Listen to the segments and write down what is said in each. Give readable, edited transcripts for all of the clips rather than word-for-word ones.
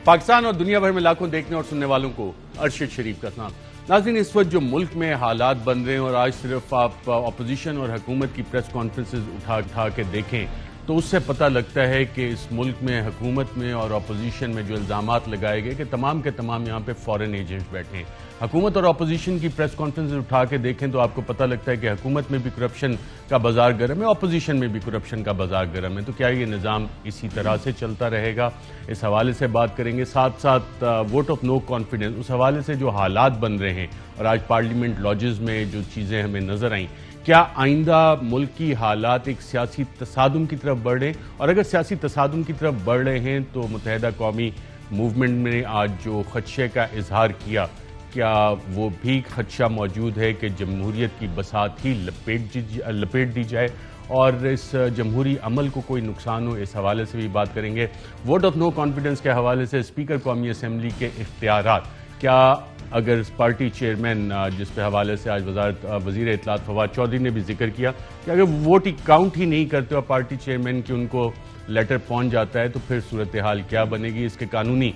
پاکستان اور دنیا بھر میں لاکھوں دیکھنے اور سننے والوں کو ارشد شریف کا سلام۔ ناظرین، اس وقت جو ملک میں حالات بن رہے ہیں اور آج صرف آپ اپوزیشن اور حکومت کی پریس کانفرنسز اٹھا کے دیکھیں تو اس سے پتہ لگتا ہے کہ اس ملک میں حکومت میں اور اپوزیشن میں جو الزامات لگائے گئے کہ تمام کے تمام یہاں پہ فورن ایجنٹس بیٹھے ہیں۔ حکومت اور اپوزیشن کی پریس کانفرنس اٹھا کے دیکھیں تو آپ کو پتہ لگتا ہے کہ حکومت میں بھی کرپشن کا بازار گرم ہے، اپوزیشن میں بھی کرپشن کا بازار گرم ہے۔ تو کیا یہ نظام اسی طرح سے چلتا رہے گا؟ اس حوالے سے بات کریں گے، ساتھ ساتھ ووٹ آف نو کانفیڈنس، اس حوالے سے جو حالات بن رہے ہیں اور آج پارلیمنٹ لاجز میں جو چیزیں ہمیں نظر آئیں، کیا آئندہ ملک کی حالات ایک سیاسی تصادم کی طرف بڑھ رہے ہیں؟ اور اگر سیاسی تصادم کی طرف بڑھ رہے ہیں تو متحدہ قومی موومنٹ میں آج جو خدشے کا اظہار کیا وہ بھی خدشہ موجود ہے کہ جمہوریت کی بساط ہی لپیٹ دی جائے اور اس جمہوری عمل کو کوئی نقصان ہو؟ اس حوالے سے بھی بات کریں گے۔ ووٹ آف نو کانفیڈنس کے حوالے سے اسپیکر قومی اسمبلی کے اختیارات، کیا اگر پارٹی چیئرمین جس کے حوالے سے آج وزیر اطلاعات فواد چودھری نے بھی ذکر کیا کہ اگر ووٹ کاؤنٹ ہی نہیں کرتے اور پارٹی چیئرمین کی ان کو لیٹر پہنچ جاتا ہے تو پھر صورتحال کیا بنے گی؟ اس کے قانونی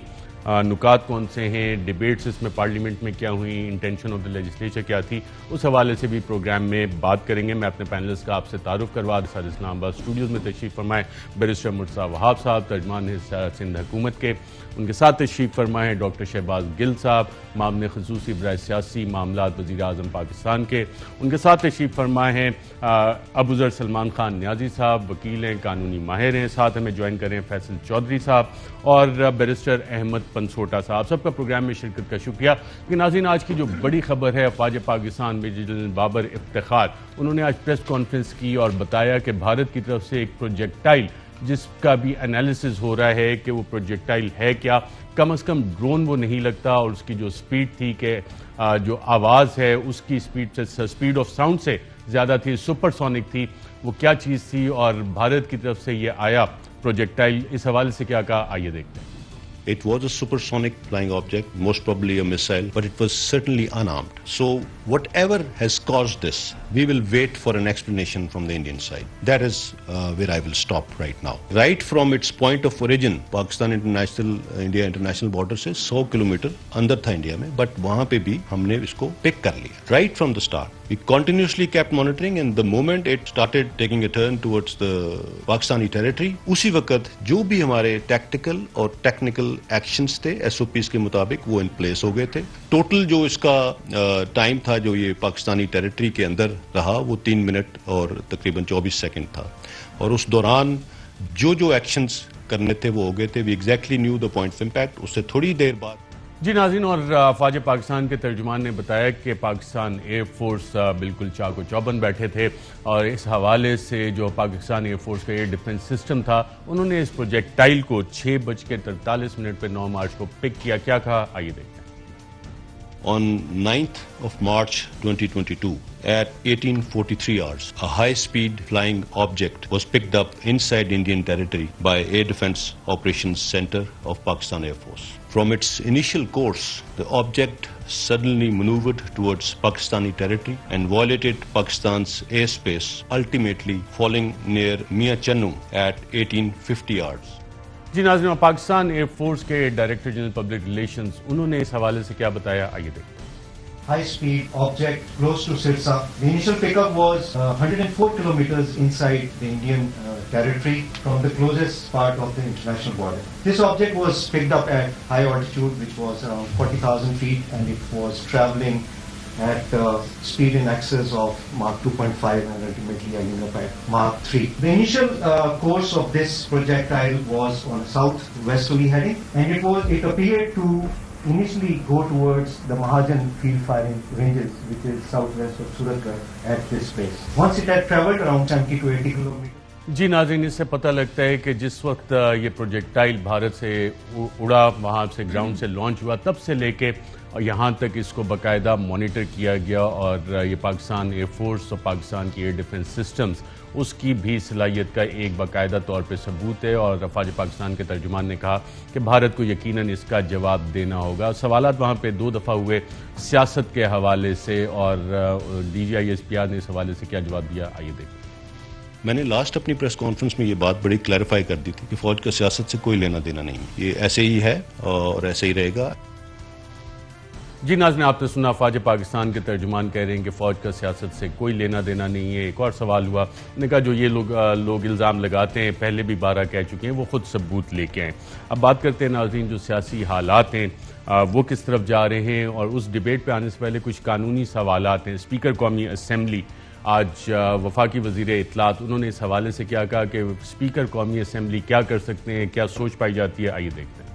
نکات کون سے ہیں؟ ڈیبیٹس اس میں پارلیمنٹ میں کیا ہوئی؟ انٹینشن آف دی لیجسلیچر کیا تھی؟ اس حوالے سے بھی پروگرام میں بات کریں گے۔ میں اپنے پینلسٹ کا آپ سے تعارف کروا دوں۔ سر اسلام آباد اسٹوڈیوز میں تشریف فرمائے بیرسٹر مرتضیٰ وہاب صاحب، ترجمان سندھ حکومت کے، ان کے ساتھ تشریف فرمائے ہیں ڈاکٹر شہباز گل صاحب، معاون خصوصی برائے سیاسی معاملات وزیر اعظم پاکستان کے، ان کے ساتھ تشریف فرمائے ہیں ابوذر سلمان خان نیازی صاحب، وکیل ہیں، قانونی ماہر ہیں، ساتھ ہمیں جوائن کر رہے ہیں فیصل چودھری صاحب اور بیرسٹر احمد پنسوٹا صاحب۔ سب کا پروگرام میں شرکت کا شکریہ۔ کہ ناظرین، آج کی جو بڑی خبر ہے، افواج پاکستان میجر جنرل بابر افتخار، انہوں نے آج پریس کانفرنس کی اور بتایا کہ بھارت کی طرف سے ایک پروجیکٹائل جس کا بھی انالیسز ہو رہا ہے کہ وہ پروجیکٹائل ہے کیا، کم از کم ڈرون وہ نہیں لگتا، اور اس کی جو سپیڈ تھی کہ جو آواز ہے اس کی سپیڈ آف ساؤنڈ سے زیادہ تھی، سپر سونک تھی، وہ کیا چیز تھی اور بھارت کی طرف سے یہ آیا پروجیکٹائل، اس حوالے سے کیا کہا، آئیے دیکھتے ہیں۔ It was a supersonic flying object, most probably a missile, but it was certainly unarmed. So whatever has caused this, we will wait for an explanation from the Indian side. That is where I will stop right now. Right from its point of origin, India international border سے 100 kilometre اندر تھا India میں، but وہاں پہ بھی ہم نے اس کو پک کر لیا. Right from the start, we continuously kept monitoring, and the moment it started taking a turn towards the Pakistani territory, اسی وقت جو بھی ہمارے ٹیکٹیکل اور ٹیکنیکل ایکشنز تھے ایس او پیز کے مطابق وہ ان پلیس ہو گئے تھے. ٹوٹل جو اس کا ٹائم تھا جو یہ پاکستانی ٹیریٹری کے اندر رہا وہ 3 منٹ اور تقریباً 24 سیکنڈ تھا، اور اس دوران جو ایکشنز کرنے تھے وہ ہو گئے تھے. We exactly knew the point of impact. اس سے تھوڑی دیر بعد جی ناظرین، اور افواج پاکستان کے ترجمان نے بتایا کہ پاکستان ایئر فورس بالکل چاق و چوبند بیٹھے تھے، اور اس حوالے سے جو پاکستان ایئر فورس کا ایئر ڈیفنس سسٹم تھا انہوں نے اس پروجیکٹائل کو 6:43 پہ 9 مارچ کو پک کیا. کیا کہا، آئیے دیکھیں۔ On 9th of March 2022, at 18:43 hours, a high-speed flying object was picked up inside Indian territory by Air Defence Operations Center of Pakistan Air Force. From its initial course, the object suddenly maneuvered towards Pakistani territory and violated Pakistan's airspace, ultimately falling near Mia Channu at 1850 hours. جی ناظرین، Pakistan air force کے director general public relations, انہوں نے اس حوالے سے کیا بتایا، آئیے دیکھتے ہیں۔ High speed object close to Sirsa. The initial pickup was 104 kilometers inside the Indian territory from the closest part of the international border. This object was picked up at high altitude, which was around 40,000 feet, and it was traveling at speed in excess of Mach 2.5 and ultimately ending up at Mach 3. The initial course of this projectile was on a southwesterly heading, and it appeared to initially go towards the Mahajan field firing ranges, which is southwest of Suratgarh at this place. Once it had traveled around 70 to 80 kilometers. جی ناظرین، اس سے پتہ لگتا ہے کہ جس وقت یہ projectile Bharat سے اڑا، وہاں سے گراؤنڈ سے لانچ ہوا، تب سے لے کے یہاں تک اس کو باقاعدہ مانیٹر کیا گیا، اور یہ پاکستان ایئر فورس اور پاکستان کی ایئر ڈیفنس سسٹمز اس کی بھی صلاحیت کا ایک باقاعدہ طور پہ ثبوت ہے، اور افواج پاکستان کے ترجمان نے کہا کہ بھارت کو یقیناً اس کا جواب دینا ہوگا۔ سوالات وہاں پہ 2 دفعہ ہوئے سیاست کے حوالے سے، اور D G I S P R نے اس حوالے سے کیا جواب دیا، آئیے دیکھیں۔ میں نے لاسٹ اپنی پریس کانفرنس میں یہ بات بڑی کلیریفائی کر دی تھی کہ فوج کا سیاست سے کوئی لینا دینا نہیں، یہ ایسے ہی ہے اور ایسے ہی رہے گا. جی ناظرین، آپ نے سنا افواج پاکستان کے ترجمان کہہ رہے ہیں کہ فوج کا سیاست سے کوئی لینا دینا نہیں ہے. ایک اور سوال ہوا، نے کہا جو یہ لوگ الزام لگاتے ہیں پہلے بھی 12 کہہ چکے ہیں، وہ خود ثبوت لے کے آئیں. اب بات کرتے ہیں ناظرین جو سیاسی حالات ہیں وہ کس طرف جا رہے ہیں، اور اس ڈیبیٹ پہ آنے سے پہلے کچھ قانونی سوالات ہیں. اسپیکر قومی اسمبلی آج وفاقی وزیر اطلاعات، انہوں نے اس حوالے سے کیا کہا کہ اسپیکر قومی اسمبلی کیا کر سکتے ہیں، کیا سوچ پائی جاتی ہے، آئیے دیکھتے ہیں.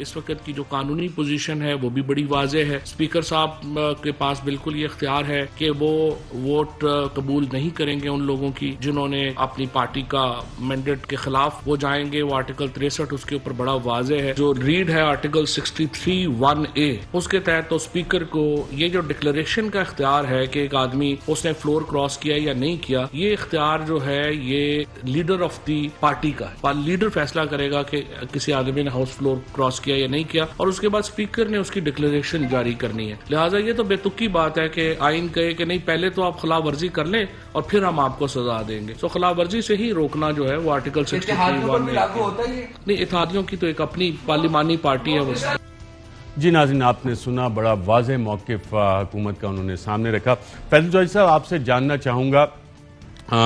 اس وقت کی جو قانونی پوزیشن ہے وہ بھی بڑی واضح ہے. اسپیکر صاحب کے پاس بالکل یہ اختیار ہے کہ وہ ووٹ قبول نہیں کریں گے ان لوگوں کی جنہوں نے اپنی پارٹی کا مینڈیٹ کے خلاف وہ جائیں گے. وہ آرٹیکل 63 اس کے اوپر بڑا واضح ہے. جو ریڈ ہے آرٹیکل 63(1)(a) اس کے تحت تو اسپیکر کو یہ جو ڈکلریشن کا اختیار ہے کہ ایک آدمی اس نے فلور کراس کیا یا نہیں کیا، یہ اختیار جو ہے یہ لیڈر آف دی پارٹی کا ہے. لیڈر فیصلہ کرے گا کہ کسی آدمی نے ہاؤس فلور کراس کیا یا نہیں کیا، اور اس کے بعد اسپیکر نے اس کی ڈکلیریشن جاری کرنی ہے. لہٰذا یہ تو بے تکی بات ہے کہ آئین کہے کہ نہیں پہلے تو آپ خلاف ورزی کر لیں اور پھر ہم آپ کو سزا دیں گے. تو خلاف ورزی سے ہی روکنا جو ہے وہ آرٹیکل 63(1) نہیں، اتحادیوں کی تو ایک اپنی پارلیمانی پارٹی ہے وہ. جی ناظرین، آپ نے سنا، بڑا واضح موقف حکومت کا انہوں نے سامنے رکھا. فیض جوہری صاحب، آپ سے جاننا چاہوں گا،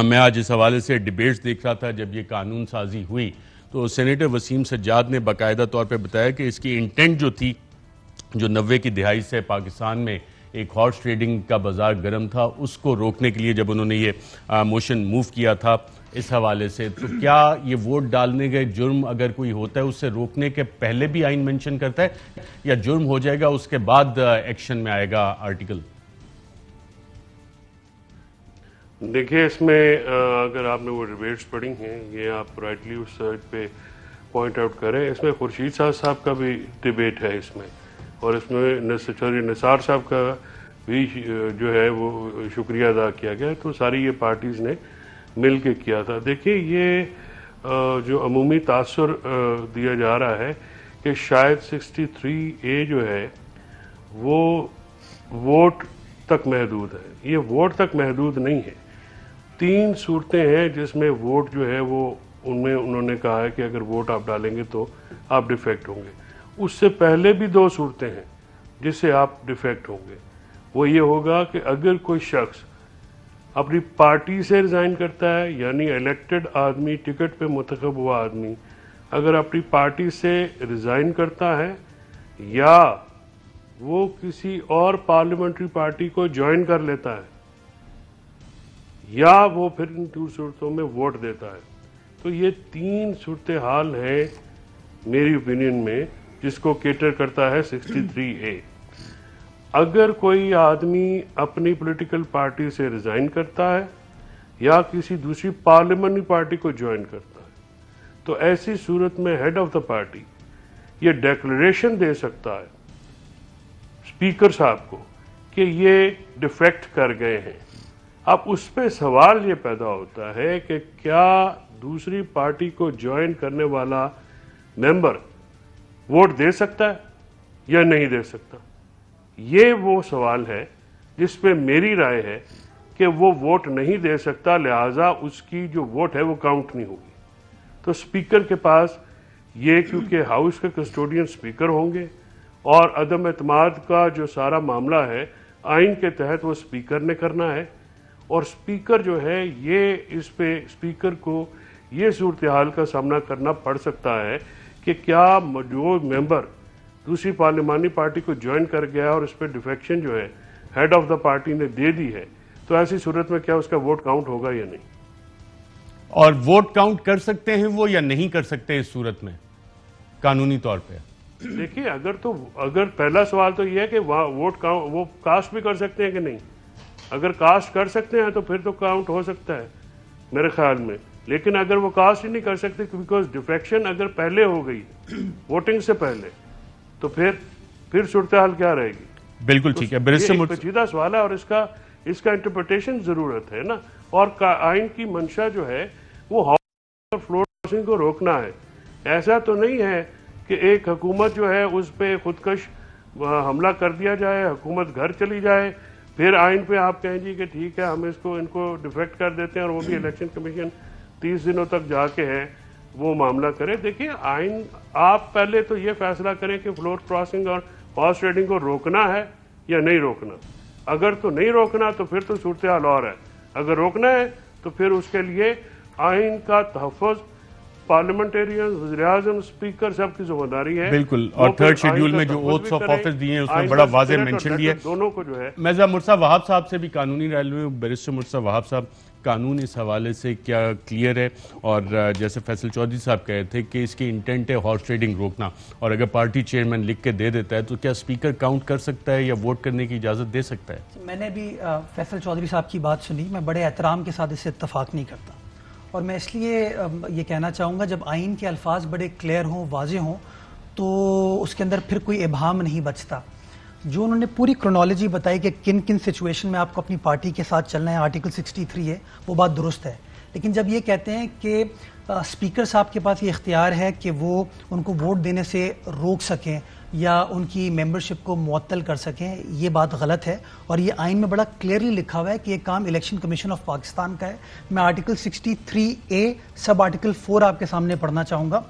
میں آج اس حوالے سے ڈیبیٹس دیکھ رہا تھا جب یہ قانون سازی ہوئی تو سینیٹر وسیم سجاد نے باقاعدہ طور پہ بتایا کہ اس کی انٹینٹ جو تھی، جو 90 کی دہائی سے پاکستان میں ایک ہارس ٹریڈنگ کا بازار گرم تھا، اس کو روکنے کے لیے جب انہوں نے یہ موشن موو کیا تھا اس حوالے سے، تو کیا یہ ووٹ ڈالنے کے جرم اگر کوئی ہوتا ہے اسے روکنے کے پہلے بھی آئین مینشن کرتا ہے، یا جرم ہو جائے گا اس کے بعد ایکشن میں آئے گا آرٹیکل؟ دیکھیے، اس میں اگر آپ نے وہ ڈیبیٹس پڑھی ہیں، یہ آپ رائٹلی اس سائڈ پہ پوائنٹ آؤٹ کریں، اس میں خورشید صاحب کا بھی ڈیبیٹ ہے اس میں، اور اس میں نثار صاحب کا بھی جو ہے وہ شکریہ ادا کیا گیا. تو ساری یہ پارٹیز نے مل کے کیا تھا. دیکھیے، یہ جو عمومی تاثر دیا جا رہا ہے کہ شاید 63(a) جو ہے وہ ووٹ تک محدود ہے. یہ ووٹ تک محدود نہیں ہے. 3 صورتیں ہیں جس میں ووٹ جو ہے وہ ان میں انہوں نے کہا ہے کہ اگر ووٹ آپ ڈالیں گے تو آپ ڈیفیکٹ ہوں گے. اس سے پہلے بھی 2 صورتیں ہیں جس سے آپ ڈیفیکٹ ہوں گے. وہ یہ ہوگا کہ اگر کوئی شخص اپنی پارٹی سے ریزائن کرتا ہے، یعنی الیکٹڈ آدمی، ٹکٹ پہ منتخب ہوا آدمی اگر اپنی پارٹی سے ریزائن کرتا ہے یا وہ کسی اور پارلیمنٹری پارٹی کو جوائن کر لیتا ہے، یا وہ پھر ان 2 صورتوں میں ووٹ دیتا ہے. تو یہ 3 صورتحال ہیں میری اوپینین میں جس کو کیٹر کرتا ہے 63(a). اگر کوئی آدمی اپنی پولیٹیکل پارٹی سے ریزائن کرتا ہے یا کسی دوسری پارلیمنٹری پارٹی کو جوائن کرتا ہے تو ایسی صورت میں ہیڈ آف دا پارٹی یہ ڈیکلریشن دے سکتا ہے اسپیکر صاحب کو کہ یہ ڈیفیکٹ کر گئے ہیں. اب اس پہ سوال یہ پیدا ہوتا ہے کہ کیا دوسری پارٹی کو جوائن کرنے والا ممبر ووٹ دے سکتا ہے یا نہیں دے سکتا. یہ وہ سوال ہے جس پہ میری رائے ہے کہ وہ ووٹ نہیں دے سکتا، لہٰذا اس کی جو ووٹ ہے وہ کاؤنٹ نہیں ہوگی. تو اسپیکر کے پاس یہ، کیونکہ ہاؤس کے کسٹوڈین اسپیکر ہوں گے اور عدم اعتماد کا جو سارا معاملہ ہے آئین کے تحت وہ اسپیکر نے کرنا ہے، اور اسپیکر جو ہے یہ اس پہ اسپیکر کو یہ صورتحال کا سامنا کرنا پڑ سکتا ہے کہ کیا جو ممبر دوسری پارلیمانی پارٹی کو جوائن کر گیا اور اس پہ ڈیفیکشن جو ہے ہیڈ آف دا پارٹی نے دے دی ہے، تو ایسی صورت میں کیا اس کا ووٹ کاؤنٹ ہوگا یا نہیں. اور ووٹ کاؤنٹ کر سکتے ہیں وہ یا نہیں کر سکتے اس صورت میں قانونی طور پہ؟ دیکھیے، اگر پہلا سوال تو یہ ہے کہ وہ کاسٹ بھی کر سکتے ہیں کہ نہیں. اگر کاسٹ کر سکتے ہیں تو پھر تو کاؤنٹ ہو سکتا ہے میرے خیال میں. لیکن اگر وہ کاسٹ ہی نہیں کر سکتے بیکاز ڈیفیکشن اگر پہلے ہو گئی ووٹنگ سے پہلے، تو پھر صورتحال کیا رہے گی. بالکل ٹھیک ہے. یہ پیچیدہ سوال ہے اور اس کا انٹرپریٹیشن ضرورت ہے نا. اور آئین کی منشا جو ہے وہ ہاؤس فلور کراسنگ کو روکنا ہے. ایسا تو نہیں ہے کہ ایک حکومت جو ہے اس پہ خودکش حملہ کر دیا جائے، حکومت گھر چلی جائے پھر آئین پہ آپ کہیں جی کہ ٹھیک ہے ہم ان کو ڈیفیکٹ کر دیتے ہیں اور وہ بھی الیکشن کمیشن 30 دنوں تک جا کے ہے وہ معاملہ کرے. دیکھیے آئین آپ پہلے تو یہ فیصلہ کریں کہ فلور کراسنگ اور ہارس ٹریڈنگ کو روکنا ہے یا نہیں روکنا. اگر تو نہیں روکنا تو پھر تو صورتحال اور ہے. اگر روکنا ہے تو پھر اس کے لیے آئین کا تحفظ پارلیمنٹیرین, وزیر اعظم, اسپیکر سب کی ذمہ داری ہے. بالکل, اور تھرڈ شیڈیول میں جو اوتھس آف آفس دیے ہیں اس میں بڑا واضح مینشن دیا ہے دونوں کو جو ہے. مرزا مرتضیٰ وہاب صاحب سے بھی قانونی رائے لوں. بیرسٹر مرتضیٰ وہاب صاحب, قانون اس حوالے سے کیا کلیئر ہے؟ اور جیسے فیصل چودھری صاحب کہے تھے کہ اس کی انٹینٹ ہے ہارس ٹریڈنگ روکنا, اور اگر پارٹی چیئرمین لکھ کے دے دیتا ہے تو کیا اسپیکر کاؤنٹ کر سکتا ہے یا ووٹ کرنے کی اجازت دے سکتا ہے؟ میں نے بھی فیصل چودھری صاحب کی بات سنی, میں بڑے احترام کے ساتھ اس سے اتفاق نہیں کرتا, اور میں اس لیے یہ کہنا چاہوں گا جب آئین کے الفاظ بڑے کلیئر ہوں, واضح ہوں, تو اس کے اندر پھر کوئی ابہام نہیں بچتا. جو انہوں نے پوری کرونالوجی بتائی کہ کن کن سچویشن میں آپ کو اپنی پارٹی کے ساتھ چلنا ہے, آرٹیکل 63 ہے, وہ بات درست ہے. لیکن جب یہ کہتے ہیں کہ اسپیکر صاحب کے پاس یہ اختیار ہے کہ وہ ان کو ووٹ دینے سے روک سکیں یا ان کی ممبرشپ کو معطل کر سکیں, یہ بات غلط ہے. اور یہ آئین میں بڑا کلیئرلی لکھا ہوا ہے کہ یہ کام الیکشن کمیشن آف پاکستان کا ہے. میں آرٹیکل 63A سب آرٹیکل 4 آپ کے سامنے پڑھنا چاہوں گا.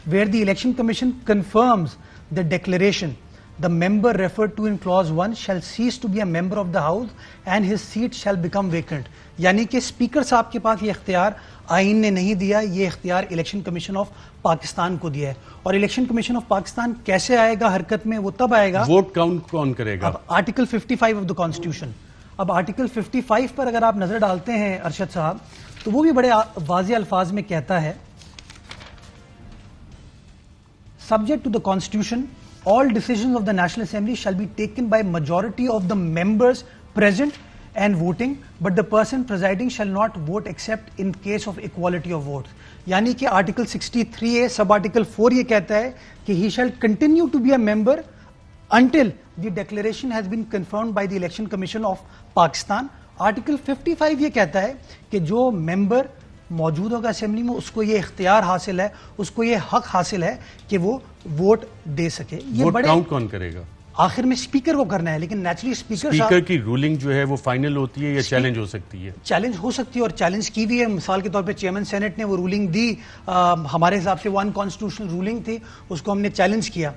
Where the election commission confirms the declaration the member referred to in clause 1 shall cease to be a member of the house and his seat shall become vacant. یعنی کہ speaker صاحب کے پاس یہ اختیار آئین نے نہیں دیا, یہ اختیار الیکشن کمیشن آف پاکستان کو دیا ہے. اور الیکشن کمیشن آف پاکستان کیسے آئے گا حرکت میں, وہ تب آئے گا ووٹ کاؤنٹ کون کرے گا. اب آرٹیکل 55 آف دا کانسٹیٹیوشن, اب آرٹیکل 55 پر اگر آپ نظر ڈالتے ہیں ارشد صاحب, تو وہ بھی بڑے واضح الفاظ میں کہتا ہے subject to the constitution all decisions of the National Assembly shall be taken by majority of the members present and voting, but the person presiding shall not vote except in case of equality of votes. یعنی کہ article 63A sub article 4 یہ کہتا ہے کہ he shall continue to be a member until the declaration has been confirmed by the Election Commission of Pakistan. Article 55 یہ کہتا ہے کہ جو ممبر موجود ہوگا اسمبلی میں اس کو یہ اختیار حاصل ہے, اس کو یہ حق حاصل ہے کہ وہ ووٹ دے سکے. یہ ووٹ بڑے کاؤنٹ کون کرے گا؟ آخر میں اسپیکر کو کرنا ہے, لیکن نیچرلی اسپیکر کی رولنگ جو ہے وہ فائنل ہوتی ہے یا چیلنج ہو سکتی ہے؟ چیلنج ہو سکتی ہے, اور چیلنج کی بھی ہے. مثال کے طور پہ چیئرمین سینٹ نے وہ رولنگ دی, ہمارے حساب سے وہ انکانسٹیٹیوشنل رولنگ تھی, اس کو ہم نے چیلنج کیا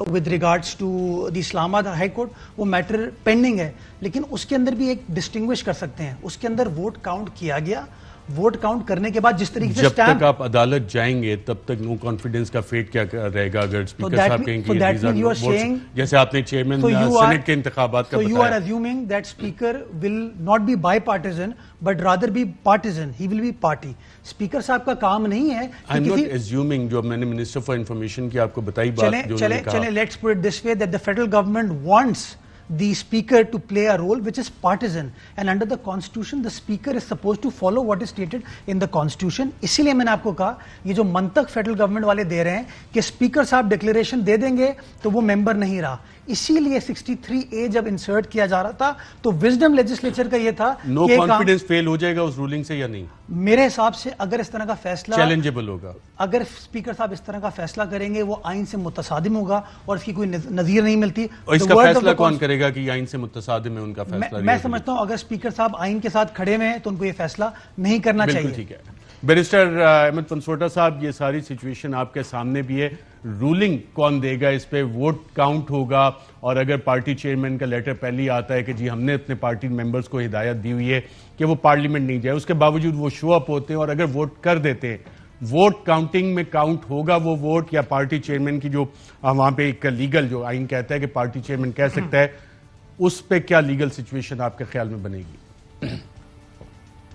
ود ریگارڈس ٹو دی اسلام آباد ہائی کورٹ. وہ میٹر پینڈنگ ہے, لیکن اس کے اندر بھی ایک ڈسٹنگوش کر سکتے ہیں. اس کے اندر ووٹ کاؤنٹ کیا گیا, ووٹ کاؤنٹ کرنے کے بعد جس طریقے سے جب تک آپ عدالت جائیں گے تب تک نو کانفیڈنس کا فیٹ کیا رہے گا اگر اسپیکر صاحب کہیں گے جیسے آپ نے چیئرمین سینٹ کے انتخابات کا بتایا. So you are assuming that speaker will not be bipartisan but rather be partisan. He will be party. Speaker صاحب کا کام نہیں ہے. I'm not assuming, جو میں نے منسٹر فار انفارمیشن کی آپ کو بتائی بات جو انہوں نے کہا. چلیں let's put it this way that the federal government wants the speaker to play a role which is partisan, and under the constitution the speaker is supposed to follow what is stated in the constitution. اسی لیے میں نے آپ کو کہا یہ جو منطق فیڈرل گورنمنٹ والے دے رہے ہیں کہ اسپیکر صاحب ڈکلیریشن دے دیں گے تو وہ ممبر نہیں رہا, اسی لیے 63A جب انسرٹ کیا جا رہا تھا تو وزڈم لیجسلیچر کا یہ تھا نو کانفیڈنس فیل ہو جائے گا اس رولنگ سے یا نہیں؟ میرے حساب سے اگر اس طرح کا فیصلہ چیلنجیبل ہوگا, اگر اسپیکر صاحب اس طرح کا فیصلہ کریں گے وہ آئین سے متصادم ہوگا اور اس کی کوئی نظیر نہیں ملتی. اور اس کا فیصلہ کون کرے گا کہ یہ آئین سے متصادم ہے ان کا فیصلہ؟ میں سمجھتا ہوں اگر اسپیکر صاحب آئین کے ساتھ کھڑے ہوئے ہیں تو ان کو یہ فیصلہ نہیں کرنا چاہیے. ٹھیک ہے. بیرسٹر احمد پنسوٹا صاحب, یہ ساری سچویشن آپ کے سامنے بھی ہے, رولنگ کون دے گا اس پہ؟ ووٹ کاؤنٹ ہوگا, اور اگر پارٹی چیئرمین کا لیٹر پہلے آتا ہے کہ جی ہم نے اپنے پارٹی ممبرز کو ہدایت دی ہوئی ہے کہ وہ پارلیمنٹ نہیں جائے, اس کے باوجود وہ شو اپ ہوتے ہیں اور اگر ووٹ کر دیتے ہیں, ووٹ کاؤنٹنگ میں کاؤنٹ ہوگا وہ ووٹ, یا پارٹی چیئرمین کی جو وہاں پہ ایک لیگل جو آئین کہتا ہے کہ پارٹی چیئرمین کہہ سکتا ہے, اس پہ کیا لیگل سچویشن آپ کے خیال میں بنے گی؟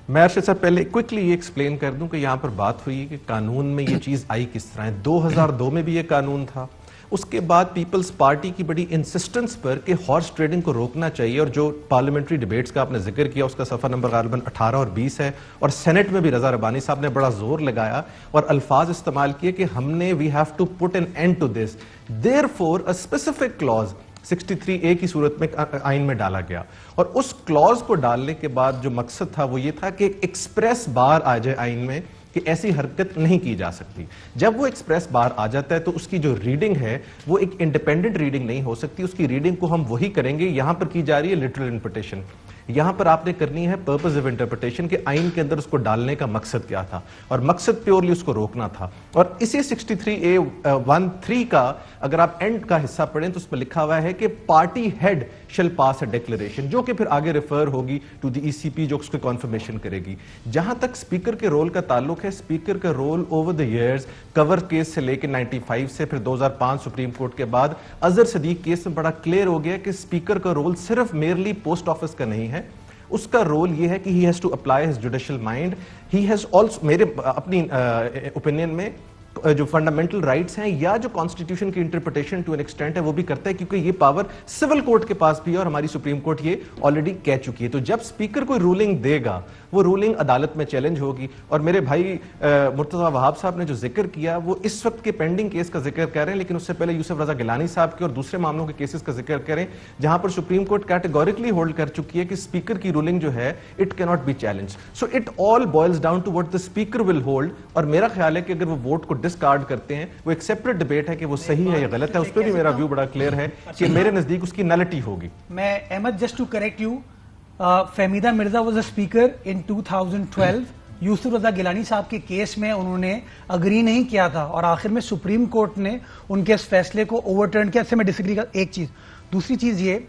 میں ارشد صاحب پہلے کوئکلی یہ ایکسپلین کر دوں کہ یہاں پر بات ہوئی کہ قانون میں یہ چیز آئی کس طرح ہے. 2002 میں بھی یہ قانون تھا, اس کے بعد پیپلز پارٹی کی بڑی انسسٹنس پر کہ ہارس ٹریڈنگ کو روکنا چاہیے, اور جو پارلیمنٹری ڈیبیٹس کا آپ نے ذکر کیا اس کا صفحہ نمبر غالباً 18 اور 20 ہے, اور سینٹ میں بھی رضا ربانی صاحب نے بڑا زور لگایا اور الفاظ استعمال کیے کہ ہم نے we have to put an end to this, therefore a specific clause 63A کی صورت میں آئین میں ڈالا گیا, اور اس کلوز کو ڈالنے کے بعد جو مقصد تھا وہ یہ تھا کہ ایکسپریس بار آ جائے آئین میں کہ ایسی حرکت نہیں کی جا سکتی. جب وہ ایکسپریس باہر آ جاتا ہے تو اس کی جو ریڈنگ ہے وہ ایک انڈیپینڈنٹ ریڈنگ نہیں ہو سکتی, اس کی ریڈنگ کو ہم وہی کریں گے. یہاں پر کی جا رہی ہے لٹرل انٹرپریٹیشن, یہاں پر آپ نے کرنی ہے پرپز آف انٹرپریٹیشن کہ آئین کے اندر اس کو ڈالنے کا مقصد کیا تھا, اور مقصد پیورلی اس کو روکنا تھا. اور اسی 63A13 کا اگر آپ اینڈ کا حصہ پڑھیں تو اس میں لکھا ہوا ہے کہ پارٹی ہیڈ شل پاس اے ڈیکلریشن, جو کہ پھر آگے ریفر ہوگی ٹو دی ای سی پی جو اس کو کنفرمیشن کرے گی. جہاں تک اسپیکر کے رول کا تعلق ہے, اسپیکر کا role over the years core case سے لے کے 95 سے پھر 2005 سپریم کورٹ کے بعد اظہر صدیق کیس میں بڑا کلیئر ہو گیا کہ اسپیکر کا رول صرف میرلی پوسٹ آفس کا نہیں ہے. اس کا رول یہ ہے کہ he has to apply his judicial mind. He has also, میرے اپنی اوپینین میں, جو فنڈامنٹل رائٹس ہیں یا جو کانسٹیٹیوشن کی انٹرپریٹیشن ٹو این ایکسٹینٹ ہے وہ بھی کرتا ہے, کیونکہ یہ پاور سول کورٹ کے پاس بھی ہے اور ہماری سپریم کورٹ یہ آلریڈی کہہ چکی ہے. تو جب اسپیکر کوئی رولنگ دے گا وہ رولنگ عدالت میں چیلنج ہوگی. اور میرے بھائی مرتضیٰ وہاب صاحب نے جو ذکر کیا وہ اس وقت کے پینڈنگ کیس کا ذکر کر رہے ہیں, لیکن اس سے پہلے یوسف رضا گیلانی صاحب کے اور دوسرے معاملوں کے کیسز کا ذکر کریں جہاں پر سپریم کورٹ کیٹیگوریکلی ہولڈ کر چکی ہے کہ اسپیکر کی رولنگ جو ہے اٹ کی not be challenge. So it all boils down to what the speaker will hold. اور میرا خیال ہے کہ اگر وہ ووٹ کو ڈسکارڈ کرتے ہیں وہ ایک سیپریٹ ڈیبیٹ ہے کہ وہ صحیح ہے یا غلط ہے, اس پہ بھی میرا ویو بڑا کلیئر ہے کہ میرے نزدیک اس کی نلٹی ہوگی. میں Ahmed just to correct you, Fehmida Mirza was a speaker in 2012. Yousuf Raza Gilani صاحب کے کیس میں انہوں نے اگری نہیں کیا تھا اور آخر میں سپریم کورٹ نے ان کے اس فیصلے کو اوور ٹرن کیا. اس سے میں ڈس ایگری کر ایک چیز. دوسری چیز یہ,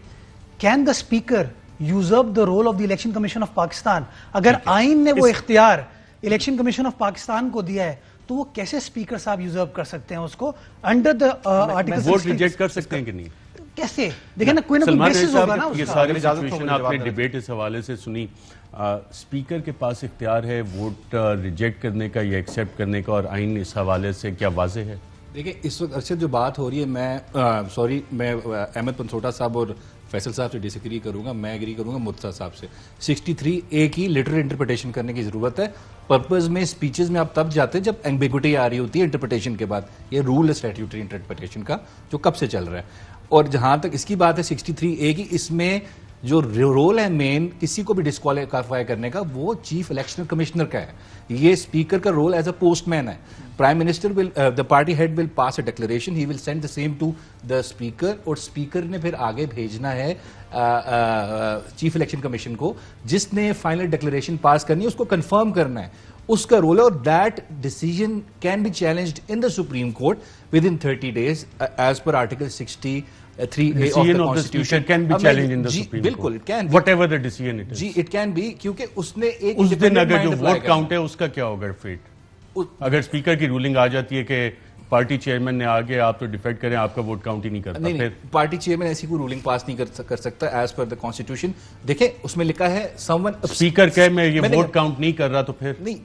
can the speaker usurp the role of the election commission of Pakistan? اگر آئین نے وہ اختیار الیکشن کمیشن آف پاکستان کو دیا ہے تو وہ کیسے اسپیکر صاحب یوزرب کر سکتے ہیں اس کو under the article? Vote reject کر سکتے ہیں کہ نہیں؟ کیسے؟ دیکھیں نا, کوئی نہ کوئی بیسس ہوگا نا. یہ ساری سچویشن آپ نے ڈیبیٹ اس حوالے سے سنی. اسپیکر کے پاس اختیار ہے ووٹ ریجیکٹ کرنے کا یا ایکسیپٹ کرنے کا, اور آئین اس حوالے سے کیا واضح ہے؟ دیکھیں اس وقت ارشد جو بات ہو رہی ہے, میں احمد پنسوٹا صاحب اور فیصل صاحب سے ڈس ایگری کروں گا. میں ایگری کروں گا مرتضیٰ صاحب سے. 63A کی لٹرل انٹرپریٹیشن کرنے کی ضرورت ہے. پرپز میں اسپیچز میں آپ تب جاتے ہیں جب ایمبیگوٹی آ رہی ہوتی ہے انٹرپریٹیشن کے بعد. یہ رول ہے اسٹیٹیوٹری انٹرپریٹیشن کا جو کب سے چل رہا ہے. اور جہاں تک اس کی بات ہے 63A کی, اس میں جو رول ہے مین کسی کو بھی ڈسکوالیفائی کرنے کا وہ چیف الیکشن کمشنر کا ہے. یہ اسپیکر کا role as a postman ہے. Prime minister will, the party head will pass a declaration, he will send the same to the speaker, اور اسپیکر نے پھر آگے بھیجنا ہے چیف الیکشن کمیشن کو, جس نے فائنل ڈکلیریشن پاس کرنی ہے اس کو کنفرم کرنا ہے. اس کا رول ہے, اور that decision can be challenged in the supreme court within 30 days as per article 63A of the Constitution can be challenged in the Supreme Court. بالکل can be. Whatever the decision it is. جی it can be, کیونکہ اس نے ایک اس دن اگر جو vote count ہے اس کا کیا ہوگا فیٹ؟ اگر اسپیکر کی رولنگ آ جاتی ہے کہ پارٹی چیئرمین نے آگے آپ تو ڈیفیکٹ کریں, آپ کا ووٹ کاؤنٹ ہی نہیں کرتا. نہیں, پارٹی چیئرمین ایسی کوئی رولنگ پاس نہیں کر سکتا ایز پر دا کانسٹیٹیوشن. دیکھیں اس میں لکھا ہے اسپیکر کہ میں یہ ووٹ کاؤنٹ نہیں کر رہا تو پھر نہیں,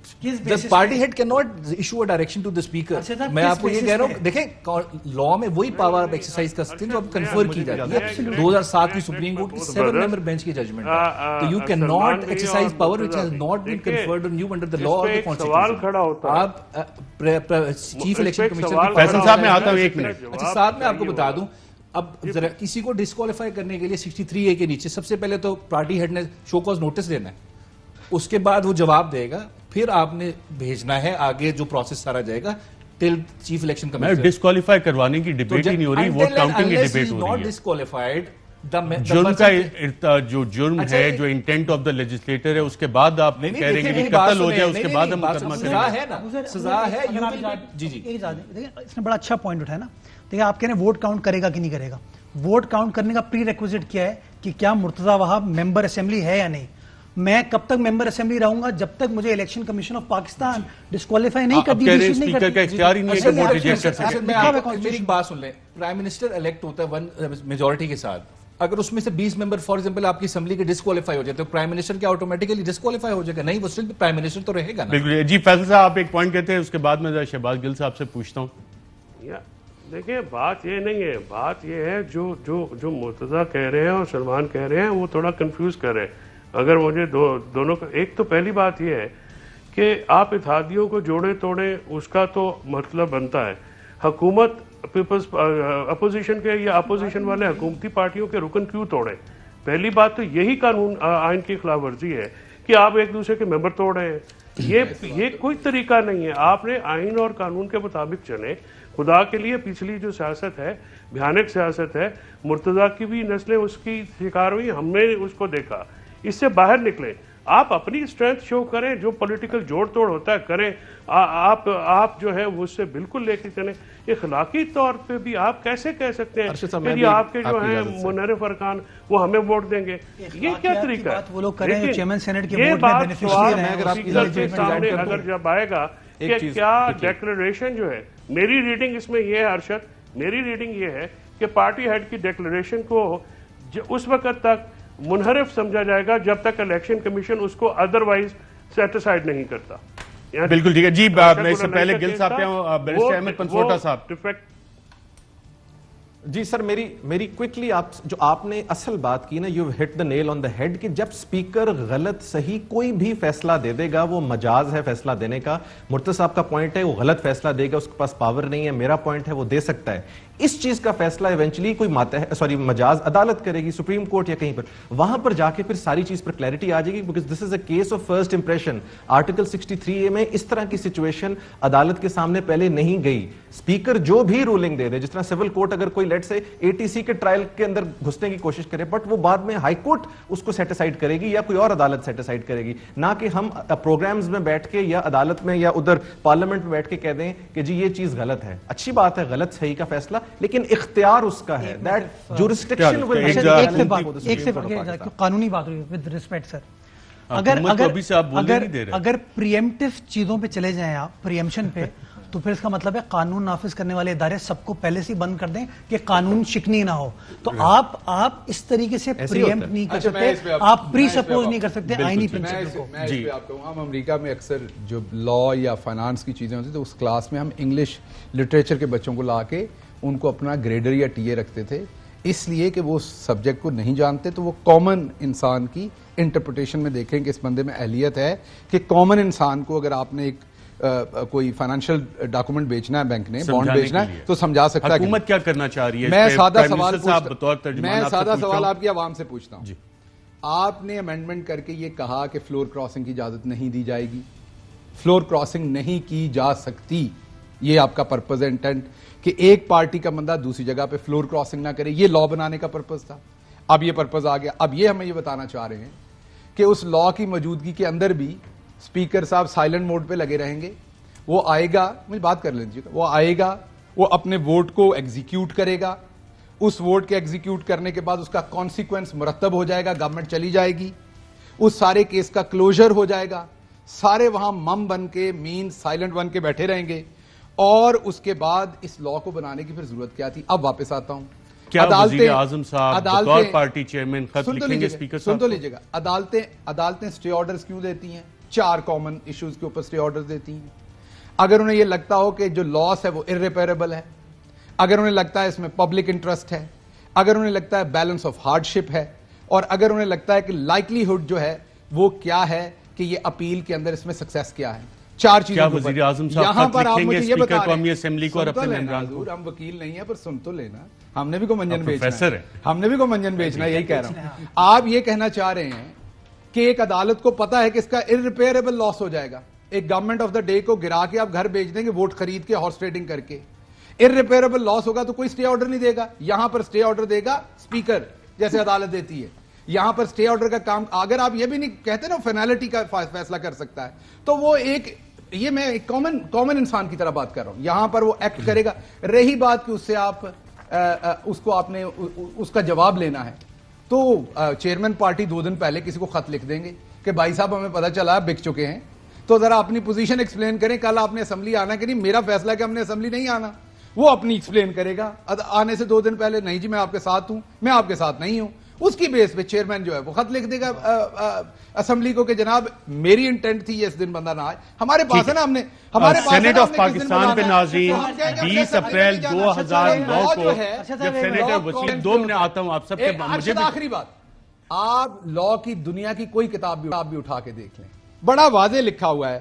party head can not issue a direction to the speaker. میں آپ کو یہ کہہ رہا ہوں, دیکھیں لا میں وہی پاور آپ ایکسرسائز کر سکتے ہیں جو اب کنفر کی جاتی ہے 2007 کی سپریم کورٹ کی 7 ممبر بینچ کی ججمنٹ ہے. تو you can not exercise power which has not been conferred on you under the law of the constitution. آپ چیف الیکشن کمیشنر فیصل صاحب میں آتا ہوں ایک منٹ. اچھا ساتھ میں آپ کو بتا دوں, اب ذرا کسی کو ڈسکوالیفائی کرنے کے لیے 63A کے نیچے سب سے پہلے تو پارٹی ہیڈ نے شو کاز نوٹس دینا ہے, اس کے بعد وہ جواب دے گا, پھر آپ نے بھیجنا ہے آگے جو پروسیس سارا جائے گا ٹل چیف الیکشن کمیشنر. ڈسکوالیفائی کروانے کی ڈیبیٹ ہی نہیں ہو رہی, ووٹ کاؤنٹنگ کی ڈیبیٹ ہو رہی ہے. ڈسکوالیفائڈ جرم کا جو جرم ہے, جو انٹینٹ آف دا لیجسلیٹر ہے, اس کے بعد آپ کہہ رہے ہیں کہ قتل ہو جائے اس کے بعد ہم مقدمہ کریں. سزا ہے. جی جی اس نے بڑا اچھا پوائنٹ اٹھایا نا. دیکھیں آپ کہہ رہے ہیں ووٹ کاؤنٹ کرے گا کہ نہیں کرے گا. ووٹ کاؤنٹ کرنے کا پری ریکوزٹ کیا ہے کہ کیا مرتضیٰ وہاب ممبر اسمبلی ہے یا نہیں. میں کب تک ممبر اسمبلی رہوں گا جب تک مجھے election commission of Pakistan disqualify نہیں کرتی. اسپیکر کا اختیار ہی نہیں ہے کہ ووٹ ریجیکٹ کر سکے. میری بات سن لیں, پرائم منسٹر الیکٹ ہوتا ہے میجورٹی کے ساتھ, اگر اس میں سے 20 ممبر فار ایگزامپل آپ کی اسمبلی کے ڈسکوالیفائی ہو جاتے تو پرائم منسٹر کیا آٹومیٹکلی ڈسکوالیفائی ہو جائے گا؟ نہیں, وہ صرف پرائم منسٹر تو رہے گا نا. بالکل. جی فیصل صاحب آپ ایک پوائنٹ کہتے ہیں, اس کے بعد میں شہباز گل صاحب سے پوچھتا ہوں. دیکھیں بات یہ نہیں ہے, بات یہ ہے جو مرتضیٰ کہہ رہے ہیں اور سلمان کہہ رہے ہیں وہ تھوڑا کنفیوز کر رہے ہیں. اگر مجھے دونوں کا, ایک تو پہلی بات یہ ہے کہ آپ اتحادیوں کو جوڑیں توڑیں, اس کا تو مطلب بنتا ہے حکومت پیپلز اپوزیشن کے یا اپوزیشن والے حکومتی پارٹیوں کے رکن کیوں توڑیں. پہلی بات تو یہی قانون آئین کی خلاف ورزی ہے کہ آپ ایک دوسرے کے ممبر توڑ رہے ہیں. یہ کوئی طریقہ نہیں ہے. آپ نے آئین اور قانون کے مطابق چلے. خدا کے لیے پچھلی جو سیاست ہے بھیانک سیاست ہے, مرتضیٰ کی بھی نسلیں اس کی شکار ہوئی, ہم نے اس کو دیکھا. اس سے باہر نکلیں, آپ اپنی اسٹرینتھ شو کریں, جو پولیٹیکل جوڑ توڑ ہوتا ہے کریں, آپ جو ہے اس سے بالکل لے کے چلیں. اخلاقی طور پہ بھی آپ کیسے کہہ سکتے ہیں کہ آپ کے جو ہیں منحرف ارکان وہ ہمیں ووٹ دیں گے؟ یہ کیا طریقہ ہے؟ یہ بات سوال سامنے اگر جب آئے گا کہ کیا ڈیکلریشن جو ہے, میری ریڈنگ اس میں یہ ہے ارشد, میری ریڈنگ یہ ہے کہ پارٹی ہیڈ کی ڈیکلریشن کو اس وقت تک منحرف سمجھا جائے گا جب تک الیکشن کمیشن اس کو ادروائز سیٹسفائیڈ نہیں کرتا. بالکل ٹھیک ہے جی. میں اس سے پہلے گل صاحب پہ ہوں, بیرسٹر احمد پنسوٹا صاحب. جی سر, میری کوئکلی آپ نے اصل بات کی نا, you hit the Nile on the head, کہ جب سپیکر غلط صحیح کوئی بھی فیصلہ دے دے گا وہ مجاز ہے فیصلہ دینے کا. مرتضی صاحب کا پوائنٹ ہے وہ غلط فیصلہ دے گا, اس کے پاس پاور نہیں ہے. میرا پوائنٹ ہے وہ دے سکتا ہے. اس چیز کا فیصلہ ایونچولی کوئی مجاز عدالت کرے گی, سپریم کورٹ یا کہیں پر, وہاں پر جا کے پھر ساری چیز پر کلیئرٹی آ جائے گی. Because this is a case of first impression. Article 63A میں اس طرح کی سچویشن عدالت کے سامنے پہلے نہیں گئی. اسپیکر جو بھی رولنگ دے دے, جس طرح سول کورٹ اگر کوئی لیٹ سے ATC کے ٹرائل کے اندر گھسنے کی کوشش کرے, بٹ وہ بعد میں ہائی کورٹ اس کو سیٹسائڈ کرے گی یا کوئی اور عدالت سیٹسائڈ کرے گی, نہ کہ ہم پروگرامز میں بیٹھ کے یا عدالت میں یا ادھر پارلیمنٹ میں بیٹھ کے کہہ دیں کہ جی یہ چیز غلط ہے. اچھی بات ہے غلط صحیح کا فیصلہ, لیکن اختیار اس کا ہے. دیٹ جورسڈکشن قانونی بات ہوئی ود ریسپیکٹ سر. اگر پریمپٹیو چیزوں پہ چلے جائیں آپ, پریمپشن پہ, تو پھر اس کا مطلب ہے قانون نافذ کرنے والے ادارے سب کو پہلے سے بند کر دیں کہ قانون شکنی نہ ہو. تو آپ اس طریقے سے پریمپٹ نہیں کر سکتے, آپ پری سپوز نہیں کر سکتے آئینی پرنسپل کو. میں اس پہ آپ کہوں, ہم امریکہ میں اکثر جو لا یا فائنانس کی چیزیں ہوتی تو اس کلاس میں ہم انگلش لٹریچر کے بچوں کو لا کے ان کو اپنا گریڈر یا ٹی اے رکھتے تھے, اس لیے کہ وہ سبجیکٹ کو نہیں جانتے, تو وہ کامن انسان کی انٹرپریٹیشن میں دیکھیں کہ اس بندے میں اہلیت ہے کہ کامن انسان کو اگر آپ نے ایک کوئی فائنینشیل ڈاکومنٹ بیچنا ہے, بینک نے بانڈ بیچنا ہے, تو سمجھا سکتا ہے حکومت کیا کرنا چاہ رہی ہے. میں سادہ سوال آپ کی عوام سے پوچھتا ہوں. آپ نے امینڈمنٹ کر کے یہ کہا کہ فلور کراسنگ کی اجازت نہیں دی جائے گی, فلور کراسنگ نہیں کی جا سکتی, یہ آپ کا پرپز ہے, انٹینٹ کہ ایک پارٹی کا بندہ دوسری جگہ پہ فلور کراسنگ نہ کرے, یہ لا بنانے کا پرپز تھا. اب یہ پرپز آ گیا. اب یہ ہمیں یہ بتانا چاہ رہے ہیں کہ اس لا کی موجودگی کے اندر بھی اسپیکر صاحب سائلنٹ موڈ پہ لگے رہیں گے. وہ آئے گا, مجھے بات کر لیجیے, وہ آئے گا, وہ اپنے ووٹ کو ایگزیکیوٹ کرے گا, اس ووٹ کے ایگزیکیوٹ کرنے کے بعد اس کا کانسیکوینس مرتب ہو جائے گا, گورنمنٹ چلی جائے گی, اس سارے کیس کا کلوزر ہو جائے گا, سارے وہاں مم بن کے مین سائلنٹ بن کے بیٹھے رہیں گے. اور اس کے بعد اس لا کو بنانے کی پھر ضرورت کیا تھی. اب واپس آتا ہوں, کیا وزیر اعظم صاحب بطور پارٹی چیئرمین خط لکھیں گے اسپیکر صاحب؟ سن تو لیجیے گا, عدالتیں سٹے آرڈرز کیوں دیتی ہیں؟ 4 کامن ایشوز کے اوپر سٹے آرڈرز دیتی ہیں. اگر انہیں یہ لگتا ہو کہ جو لاس ہے وہ irreparable ہے, اگر انہیں لگتا ہے اس میں پبلک انٹرسٹ ہے, اگر انہیں لگتا ہے بیلنس آف ہارڈشپ ہے, اور اگر انہیں لگتا ہے کہ لائکلیہڈ جو ہے وہ کیا ہے کہ یہ اپیل کے اندر اس میں سکسیس کیا ہے, 4 چیزیں. کیا وزیر اعظم صاحب خط لکھیں گے اسپیکر قومی اسمبلی کو اور اپنے ممبران کو؟ ہم وکیل نہیں ہیں پر سن تو لینا, ہم نے بھی کو منجن بیچنا ہے, ہم نے بھی کو منجن بیچنا ہے, یہی کہہ رہا ہوں. آپ یہ کہنا چاہ رہے ہیں کہ ایک عدالت کو پتا ہے کہ اس کا irreparable لاس ہو جائے گا, ایک گورنمنٹ آف دا ڈے کو گرا کے آپ گھر بیچ دیں گے ووٹ خرید کے ہارس ٹریڈنگ کر کے, irreparable لاس ہوگا تو کوئی سٹے آرڈر نہیں دے گا. یہاں پر سٹے آرڈر دے گا اسپیکر, جیسے عدالت دیتی ہے. یہاں پر سٹے آرڈر کا کام, اگر آپ یہ بھی نہیں کہتے نا فینالٹی کا فیصلہ کر سکتا ہے, تو وہ ایک, یہ میں ایک کامن انسان کی طرح بات کر رہا ہوں. یہاں پر وہ ایکٹ کرے گا. رہی بات کہ اس سے آپ اس کو آپ نے اس کا جواب لینا ہے, تو چیئرمین پارٹی 2 دن پہلے کسی کو خط لکھ دیں گے کہ بھائی صاحب ہمیں پتہ چلا بک چکے ہیں, تو ذرا اپنی پوزیشن ایکسپلین کریں. کل آپ نے اسمبلی آنا کہ نہیں, میرا فیصلہ ہے کہ ہم نے اسمبلی نہیں آنا, وہ اپنی ایکسپلین کرے گا. آنے سے 2 دن پہلے نہیں جی میں آپ کے ساتھ ہوں, میں آپ کے ساتھ نہیں ہوں, اس کی بیس پہ چیئرمین جو ہے وہ خط لکھ دے گا اسمبلی کو کہ جناب میری انٹینٹ تھی اس دن بندہ نہ آئے. ہمارے پاس ہے نا, ہم نے ہمارے پاس سینٹ آف پاکستان پہ ناظرین 20 اپریل 2009 کو جب سینیٹر وسیم 2 منٹ آتا ہوں آپ سب کے, مجھے آخری بات, آپ لا کی دنیا کی کوئی کتاب بھی اٹھا کے دیکھ لیں, بڑا واضح لکھا ہوا ہے,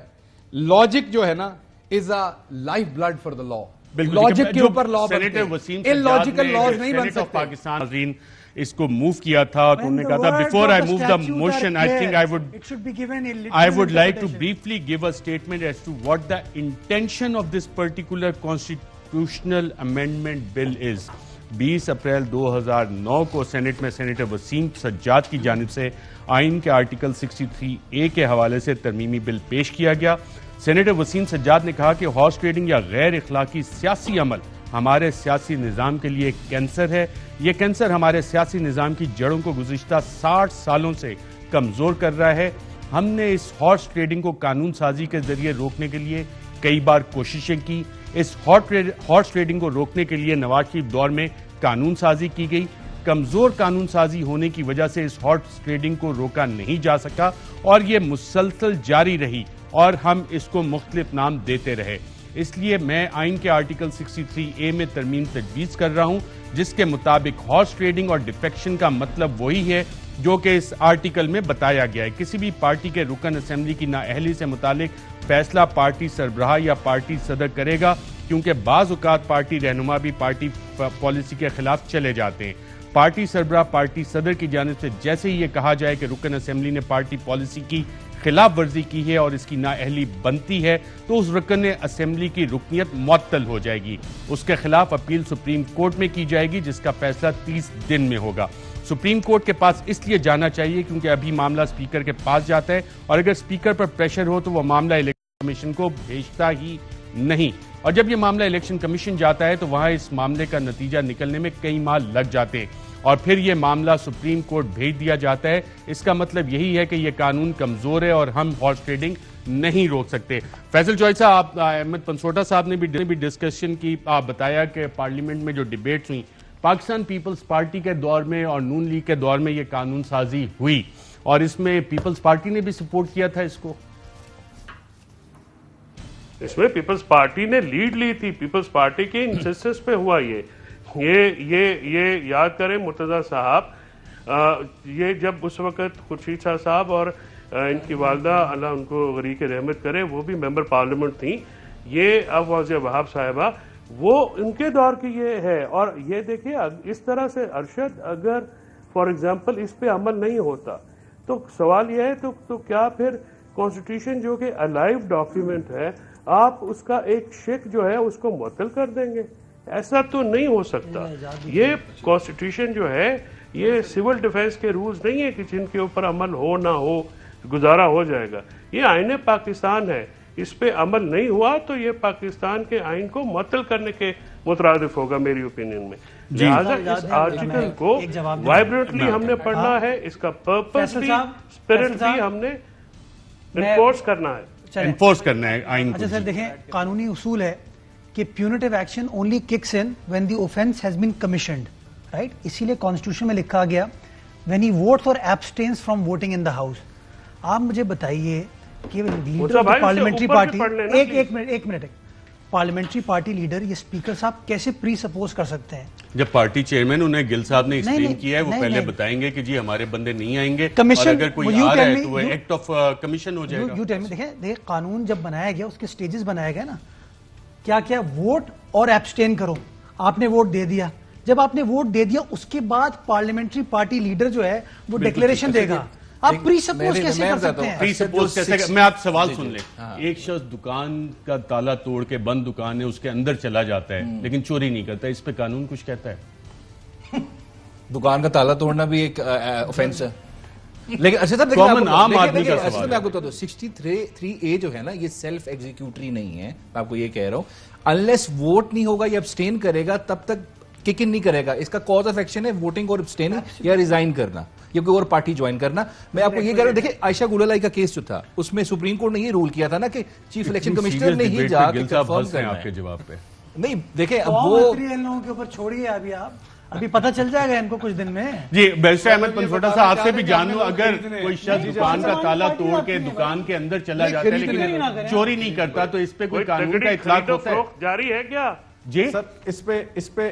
لاجک جو ہے نا is a life blood for the law. Logic کے اوپر لا بنتے سینیٹر ہیں, وسیم ان لوجیکل لاز نہیں بن سینیٹ آف سکتے. پاکستان ناظرین اس کو موو کیا تھا تو انہوں نے کہا تھا before I move the motion I think I would like to briefly give a statement as to what the intention of this particular constitutional amendment bill is. 20 April 2009 کو سینٹ میں سینیٹر وسیم سجاد کی جانب سے آئین کے آرٹیکل 63A کے حوالے سے ترمیمی بل پیش کیا گیا. سینیٹر وسیم سجاد نے کہا کہ ہارس ٹریڈنگ یا غیر اخلاقی سیاسی عمل ہمارے سیاسی نظام کے لیے ایک کینسر ہے. یہ کینسر ہمارے سیاسی نظام کی جڑوں کو گزشتہ 60 سالوں سے کمزور کر رہا ہے. ہم نے اس ہارس ٹریڈنگ کو قانون سازی کے ذریعے روکنے کے لیے کئی بار کوششیں کی. اس ہارس ٹریڈنگ کو روکنے کے لیے نواز شریف دور میں قانون سازی کی گئی. کمزور قانون سازی ہونے کی وجہ سے اس ہارس ٹریڈنگ کو روکا نہیں جا سکا اور یہ مسلسل جاری رہی اور ہم اس کو مختلف نام دیتے رہے. اس لیے میں آئین کے آرٹیکل 63A میں ترمیم تجویز کر رہا ہوں جس کے مطابق ہارس ٹریڈنگ اور ڈیفیکشن کا مطلب وہی ہے جو کہ اس آرٹیکل میں بتایا گیا ہے. کسی بھی پارٹی کے رکن اسمبلی کی نااہلی سے متعلق فیصلہ پارٹی سربراہ یا پارٹی صدر کرے گا کیونکہ بعض اوقات پارٹی رہنما بھی پارٹی پالیسی کے خلاف چلے جاتے ہیں. پارٹی سربراہ پارٹی صدر کی جانب سے جیسے ہی یہ کہا جائے کہ رکن اسمبلی نے پارٹی پالیسی کی خلاف ورزی کی ہے اور اس کی نااہلی بنتی ہے تو اس رکن اسمبلی کی رکنیت معطل ہو جائے گی. اس کے خلاف اپیل سپریم کورٹ میں کی جائے گی جس کا فیصلہ 30 دن میں ہوگا. سپریم کورٹ کے پاس اس لیے جانا چاہیے کیونکہ ابھی معاملہ سپیکر کے پاس جاتا ہے اور اگر سپیکر پر پریشر ہو تو وہ معاملہ الیکشن کمیشن کو بھیجتا ہی نہیں اور جب یہ معاملہ الیکشن کمیشن جاتا ہے تو وہاں اس معاملے کا نتیجہ نکلنے میں کئی ماہ لگ جاتے ہیں اور پھر یہ معاملہ سپریم کورٹ بھیج دیا جاتا ہے. اس کا مطلب یہی ہے کہ یہ قانون کمزور ہے اور ہم ہارس ٹریڈنگ نہیں روک سکتے. فیصل چوہدری صاحب, احمد پنسوٹا صاحب نے بھی ڈسکشن کی. آپ بتایا کہ پارلیمنٹ میں جو ڈیبیٹس ہوئی پاکستان پیپلز پارٹی کے دور میں اور نون لیگ کے دور میں یہ قانون سازی ہوئی اور اس میں پیپلز پارٹی نے بھی سپورٹ کیا تھا. اس میں پیپلز پارٹی نے لیڈ لی تھی. پیپلز پارٹی کے انسسٹنس پہ ہوا یہ یاد کریں مرتضیٰ صاحب, یہ جب اس وقت خورشید شاہ صاحب اور ان کی والدہ اللہ ان کو غریق رحمت کرے وہ بھی ممبر پارلیمنٹ تھیں, یہ اب واضح وہاب صاحبہ وہ ان کے دور کی یہ ہے. اور یہ دیکھیں اس طرح سے ارشد اگر فار ایگزامپل اس پہ عمل نہیں ہوتا تو سوال یہ ہے تو کیا پھر کانسٹیٹیوشن جو کہ الائیو ڈاکیومنٹ ہے آپ اس کا ایک شک جو ہے اس کو معطل کر دیں گے؟ ایسا تو نہیں ہو سکتا. یہ کانسٹیٹیوشن جو ہے یہ سول ڈیفنس کے رولز نہیں ہے کہ جن کے اوپر عمل ہو نہ ہو گزارا ہو جائے گا. یہ آئین پاکستان ہے, اس پہ عمل نہیں ہوا تو یہ پاکستان کے آئین کو معطل کرنے کے مترادف ہوگا میری اوپینین میں. لہٰذا اس آرٹیکل کو وائبرنٹلی ہم نے پڑھنا ہے, اس کا پرپس بھی اسپرٹ بھی ہم نے انفورس کرنا ہے آئین کو. اچھا سر دیکھیں, قانونی اصول ہے کہ punitive action only kicks in when the offence has been commissioned, right. اسی لیے کانسٹیٹیوشن میں لکھا گیا وین ہی ووٹس اور abstinence from voting in the house. آپ مجھے بتائیے کہ leader of the parliamentary party, ایک منٹ پارلیمنٹری پارٹی لیڈر یہ اسپیکر صاحب کیسے پری سپوز کر سکتے ہیں؟ جب پارٹی چیئرمین انہیں گل صاحب نے ایکسپلین کیا ہے وہ پہلے بتائیں گے کہ جی ہمارے بندے نہیں آئیں گے اور اگر کوئی آ رہا ہے تو وہ ایکٹ آف کمیشن ہو جائے گا. دیکھیں قانون جب بنایا گیا اس کے سٹیجز بنایا گیا نا, کیا ووٹ اور ایبسٹین کرو. آپ نے ووٹ دے دیا, جب آپ نے ووٹ دے دیا اس کے بعد پارلیمنٹری پارٹی لیڈر جو ہے وہ ڈکلیریشن دے گا. آپ پری سپوز کیسے کر سکتے ہیں؟ پری سپوز کیسے؟ میں آپ سوال سن لیں. ایک شخص دکان کا تالا توڑ کے بند دکان ہے اس کے اندر چلا جاتا ہے لیکن چوری نہیں کرتا, اس پہ قانون کچھ کہتا ہے؟ دکان کا تالا توڑنا بھی ایک آفینس ہے لیکن اچھا صاحب کامن عام آدمی کا سوال ہے. آپ کو بتا دو 63A جو ہے نا یہ سیلف ایگزیکیوٹری نہیں ہے. میں آپ کو یہ کہہ رہا ہوں انلیس ووٹ نہیں ہوگا یا ابسٹین کرے گا تب تک کک ان نہیں کرے گا. اس کا کاز آف ایکشن ہے ووٹنگ اور ابسٹیننگ یا ریزائن کرنا یا کوئی اور پارٹی جوائن کرنا. میں آپ کو یہ کہہ رہا ہوں دیکھیں عائشہ گولالائی کا کیس جو تھا اس میں سپریم کورٹ نے یہ رول کیا تھا نا کہ چیف الیکشن کمشنر نے ہی جا کے کنفرم کرنا آپ کے جواب پہ نہیں. دیکھیں اب وہ لوگوں کے اوپر چھوڑیے ابھی, آپ ابھی پتہ چل جائے گا ان کو کچھ دن میں. جی بیرسٹر احمد پنسوٹا صاحب آپ سے بھی جان لوں, اگر کوئی شخص دکان کا تالا توڑ کے دکان کے اندر چلا جاتا ہے لیکن چوری نہیں کرتا تو اس پہ کوئی قانون کا اطلاق ہوتا ہے؟ جاری ہے کیا؟ جی سر اس پہ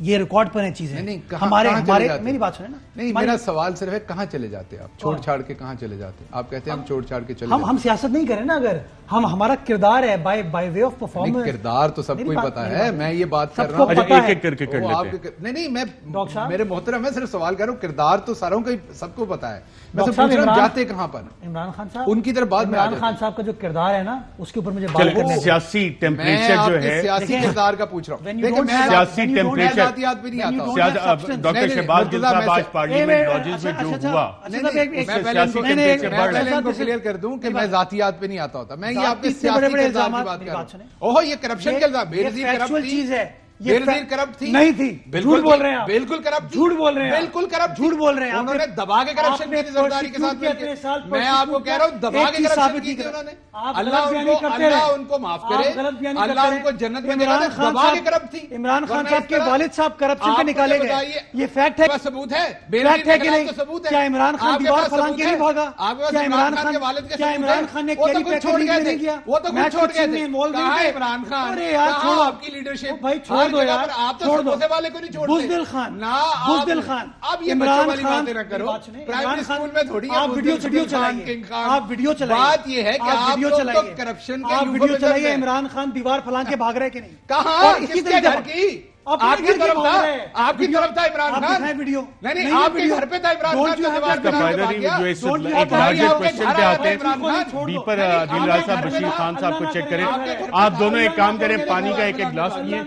یہ ریکارڈ پر ہیں چیزیں. نہیں ہمارے میری بات سنیں نا. نہیں, میرا سوال صرف ہے کہاں چلے جاتے آپ, چھوڑ چھاڑ کے کہاں چلے جاتے ہیں آپ؟ کہتے ہیں ہم چھوڑ چھاڑ کے چلے ہم سیاست نہیں کریں نا. اگر ہمارا کردار ہے بائی وے آف پرفارمنس. کردار تو سب کو ہی پتا ہے, میں یہ بات کر رہا ہوں ایک ایک کر کے کر لیتے ہیں. نہیں میں میرے محترم میں صرف سوال کر رہا ہوں, کردار تو ساروں کا سب کو پتا ہے, میں سے پوچھ رہا ہوں جاتے کہاں پر؟ عمران خان صاحب, ان کی طرف بات میں عمران خان صاحب کا جو کردار ہے نا اس کے اوپر مجھے بات کرنے دیں. سیاسی ٹیمپریچر جو ہے, سیاسی کردار کا پوچھ رہا ہوں, سیاسی ٹیمپریچر ذاتیات بھی نہیں آتا. ڈاکٹر شہباز گل صاحب آج پارلیمنٹ لاجز میں جو ہوا, میں ان کو کلیئر کر دوں کہ میں ذاتیات پہ نہیں آتا ہوتا, میں یہ آپ کے سیاسی کردار کی بات کر رہا ہوں. اوہ یہ کرپشن کے الزام, بےنظیر کرپٹ چیز ہے, بےنظیر کرپٹ تھی نہیں تھی, بالکل بول رہے ہیں, بالکل کرپٹ, جھوٹ بول رہے ہیں, بالکل کرپٹ, جھوٹ بول رہے ہیں. انہوں نے دبا کے کرپشن کی زرداری کے ساتھ مل کے, میں آپ کو کہہ رہا ہوں دبا کے کرپشن کی تھی انہوں نے. اللہ ان کو معاف کرے, اللہ ان کو جنت میں دے دے. دبا کے کرپٹ تھی. عمران خان صاحب کے والد صاحب کرپشن کے نکالے گئے, یہ فیکٹ ہے, ثبوت ہے, فیکٹ ہے کہ نہیں؟ کیا عمران خان دیوار پھلان کے نہیں بھاگا؟ کیا عمران خان نے کیری پیکر نہیں کیا؟ وہ تو خود چھوڑ گئے تھے. کہاں ہے عمران خان؟ ارے یار چھوڑو آپ کی لیڈرشپ, بھائی چھوڑ دو یار, آپ تو سموسے والے کو نہیں چھوڑتے. بزدل خان, بزدل خان, اب یہ بچوں والی باتیں نہ کرو. پرائمری اسکول میں تھوڑی آپ ویڈیو چلائیے, آپ ویڈیو چلائیے. بات یہ ہے کہ آپ لوگ تو کرپشن کے ویڈیو چلائیے. عمران خان دیوار پھلان کے بھاگ رہے کہ نہیں؟ کہاں, کس کے گھر کی؟ آپ کی طرف تھا, آپ کی طرف تھا عمران خان. ویڈیو نہیں, آپ کے گھر پہ تھا عمران خان. کا فائدہ نہیں, جو اس لارجر کوشچن پہ آتے ہیں بیپر دل راج صاحب بشیر خان صاحب کو چیک کریں. آپ دونوں ایک کام کریں, پانی کا ایک ایک گلاس پیئیں,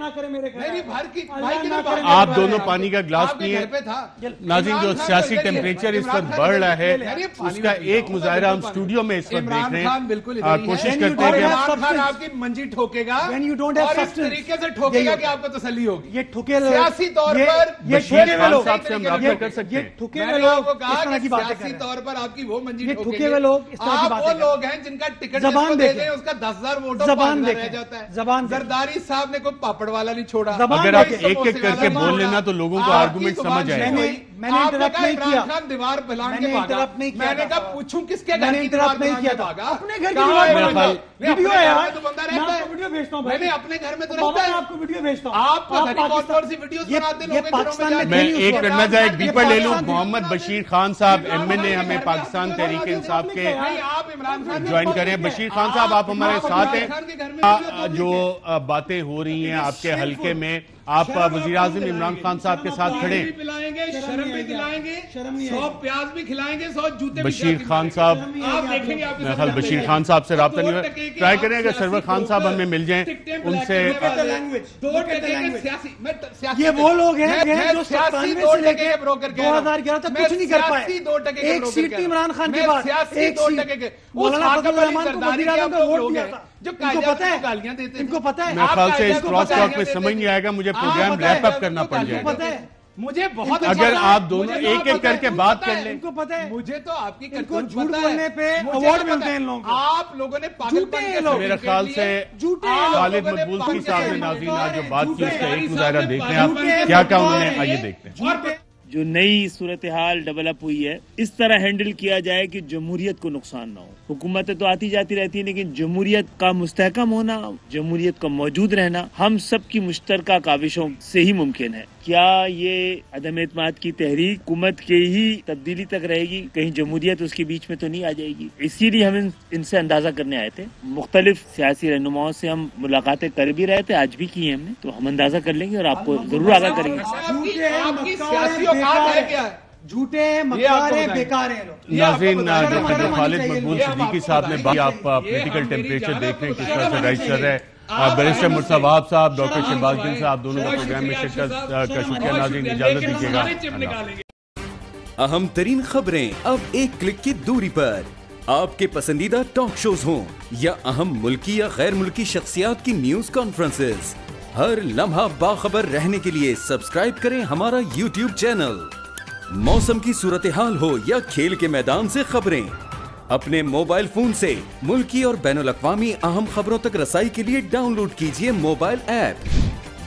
آپ دونوں پانی کا گلاس پیئیں. ناظرین جو سیاسی ٹیمپریچر اس وقت بڑھ رہا ہے اس کا ایک مظاہرہ ہم اسٹوڈیو میں اس وقت دیکھ رہے ہیں. کوشش کرتے ہیں کہ عمران خان آپ کی منجی ٹھوکے گا اور اس طریقے سے ٹھوکے گا کہ آپ کو تسلی ہوگی. یہ ٹھکے سیاسی طور پر بشیر خان صاحب سے ہم رابطہ کر سکتے ہیں. میں نے آپ کو کہا کہ سیاسی طور پر آپ کی وہ منجی ٹھوکے گے. آپ وہ لوگ ہیں جن کا ٹکٹ جس کو دے دیں اس کا 10,000 ووٹوں پر رہ جاتا ہے. زرداری صاحب نے کوئی پاپڑ والا نہیں چھوڑا. اگر آپ ایک ایک کر کے بول لینا تو لوگوں کو آرگومنٹ سمجھ آئے گا. میں نے انٹرپٹ نہیں کیا, عمران خان دیوار پھلان کے بھاگا, میں نے کہا پوچھوں کس کے میں نے انٹرپٹ نہیں کیا تھا. اپنے گھر کی دیوار ویڈیو ہے یار, تو بندہ میں رہتا آپ کو ویڈیو بھیجتا ہوں. ہے, میں نے اپنے گھر میں تو رہتا ہے, آپ کو ویڈیو بھیجتا ہوں. آپ کو سی ویڈیوز بناتے لوگ کے گھروں میں. میں ایک کرنا چاہے ایک بیپر لے لوں. محمد بشیر خان صاحب ایم این اے ہمیں پاکستان تحریک انصاف کے جوائن کریں. بشیر خان صاحب آپ ہمارے ساتھ ہیں. جو باتیں ہو رہی ہیں آپ کے حلقے میں, آپ وزیر اعظم عمران خان صاحب کے ساتھ کھڑے. شرم بھی دلائیں گے, 100 پیاز بھی کھلائیں گے, 100 جوتے. بشیر خان صاحب, میرے خیال بشیر خان صاحب سے رابطہ نہیں ہوا, ٹرائی کریں اگر سرور خان صاحب ہمیں مل جائیں ان سے. یہ وہ لوگ ہیں جو 97 سے لے کے 2011 تک کچھ نہیں کر پائے. ایک سیٹ تھی عمران خان کے پاس, ایک سیٹ. مولانا فضل الرحمان کو وزیر اعظم کا ووٹ دیا تھا. ان کو پتہ ہے, ان کو پتہ ہے. میرے خیال سے اس کراس ٹاک میں سمجھ نہیں آئے گا, مجھے پروگرام ریپ اپ کرنا پڑ جائے گا. مجھے بہت اگر آپ دونوں ایک ایک کر کے بات کر لیں. ان کو پتہ ہے, مجھے تو آپ کی جھوٹ بولنے پہ ایوارڈ ملتے ہیں ان لوگوں کو. آپ لوگوں نے پاگل پن میرے خیال سے خالد مقبول صاحب نے ناظرین آج جو بات کی اس کا ایک مظاہرہ دیکھتے ہیں آپ کیا کیا انہوں نے, آئیے دیکھتے ہیں. جو نئی صورتحال ڈیولپ ہوئی ہے اس طرح ہینڈل کیا جائے کہ جمہوریت کو نقصان نہ ہو. حکومتیں تو آتی جاتی رہتی ہیں لیکن جمہوریت کا مستحکم ہونا, جمہوریت کا موجود رہنا ہم سب کی مشترکہ کاوشوں سے ہی ممکن ہے. کیا یہ عدم اعتماد کی تحریک حکومت کے ہی تبدیلی تک رہے گی؟ کہیں جمہوریت اس کے بیچ میں تو نہیں آ جائے گی؟ اسی لیے ہم ان سے اندازہ کرنے آئے تھے. مختلف سیاسی رہنماؤں سے ہم ملاقاتیں کر بھی رہے تھے, آج بھی کی ہیں ہم نے, تو ہم اندازہ کر لیں گے اور آپ کو ضرور آگاہ کریں گے. جھوٹے مکارے بیکار ہیں لوگ. ناظرین جو خالد مقبول صدیقی صاحب نے بات, آپ پولیٹیکل ٹیمپریچر دیکھ رہے ہیں کس طرح سے رائز کر رہے ہیں. بیرسٹر مرتضیٰ وہاب صاحب, ڈاکٹر شہباز گل صاحب, دونوں کا پروگرام میں شرکت کا شکریہ. ناظرین اجازت دیجیے گا. اہم ترین خبریں اب ایک کلک کی دوری پر. آپ کے پسندیدہ ٹاک شوز ہوں یا اہم ملکی یا غیر ملکی شخصیات کی نیوز کانفرنسز, ہر لمحہ باخبر رہنے کے لیے سبسکرائب کریں ہمارا یوٹیوب چینل. موسم کی صورتحال ہو یا کھیل کے میدان سے خبریں, اپنے موبائل فون سے ملکی اور بین الاقوامی اہم خبروں تک رسائی کے لیے ڈاؤن لوڈ کیجیے موبائل ایپ.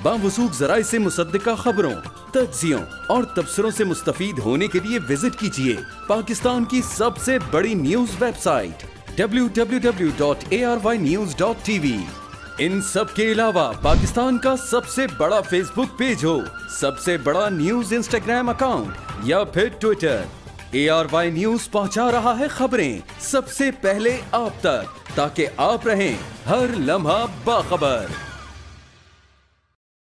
باوثوق ذرائع سے مصدقہ خبروں, تجزیوں اور تبصروں سے مستفید ہونے کے لیے وزٹ کیجیے پاکستان کی سب سے بڑی نیوز ویب سائٹ www.arYnews.tv. ان سب کے علاوہ پاکستان کا سب سے بڑا فیس بک پیج ہو, سب سے بڑا نیوز انسٹاگرام اکاؤنٹ یا پھر ٹویٹر, ARY نیوز پہنچا رہا ہے خبریں سب سے پہلے آپ تک, تاکہ آپ رہیں ہر لمحہ باخبر.